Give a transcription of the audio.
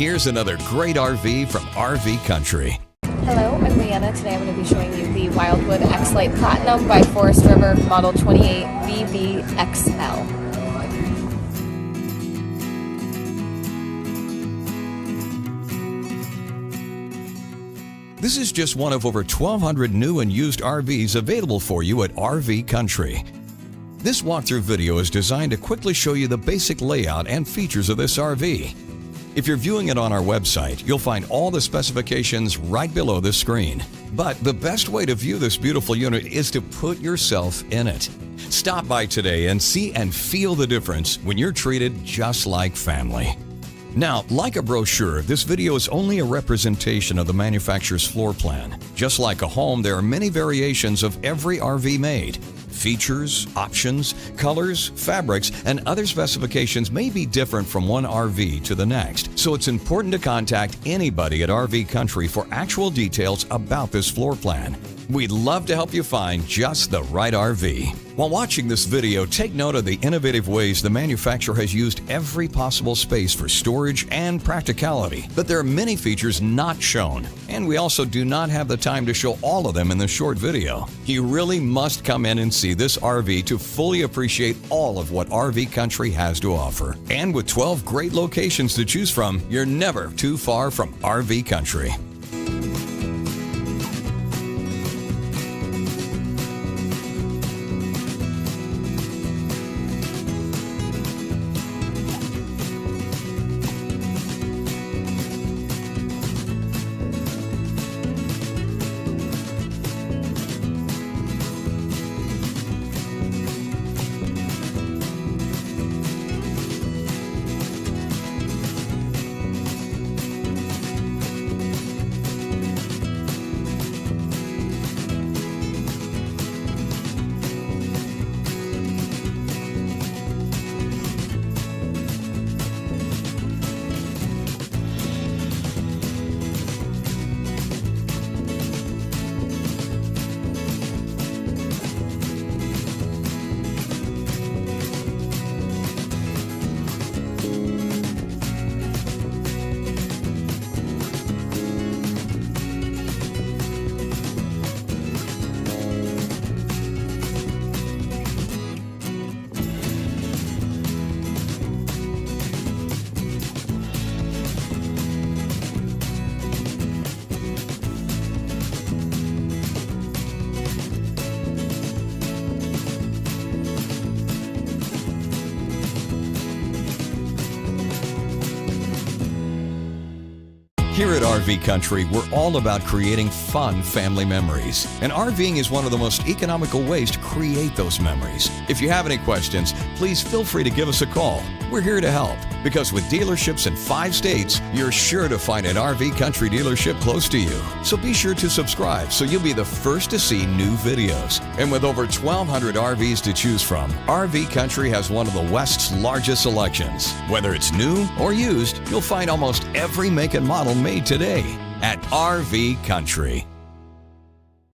here's another great RV from RV Country. Hello, I'm Leanna. Today I'm going to be showing you the Wildwood X-Lite Platinum by Forest River, model 28VBXL. This is just one of over 1,200 new and used RVs available for you at RV Country. This walkthrough video is designed to quickly show you the basic layout and features of this RV. If you're viewing it on our website, you'll find all the specifications right below the screen. But the best way to view this beautiful unit is to put yourself in it. Stop by today and see and feel the difference when you're treated just like family. Now, like a brochure, this video is only a representation of the manufacturer's floor plan. Just like a home, there are many variations of every RV made. Features, options, colors, fabrics, and other specifications may be different from one RV to the next, so it's important to contact anybody at RV Country for actual details about this floor plan. We'd love to help you find just the right RV. While watching this video, take note of the innovative ways the manufacturer has used every possible space for storage and practicality, but there are many features not shown, and we also do not have the time to show all of them in this short video. You really must come in and see this RV to fully appreciate all of what RV Country has to offer. And with 12 great locations to choose from, you're never too far from RV Country. Here at RV Country, we're all about creating fun family memories. And RVing is one of the most economical ways to create those memories. If you have any questions, please feel free to give us a call. We're here to help, because with dealerships in 5 states, you're sure to find an RV Country dealership close to you. So be sure to subscribe so you'll be the first to see new videos. And with over 1,200 RVs to choose from, RV Country has one of the West's largest selections. Whether it's new or used, you'll find almost every make and model made today at RV Country.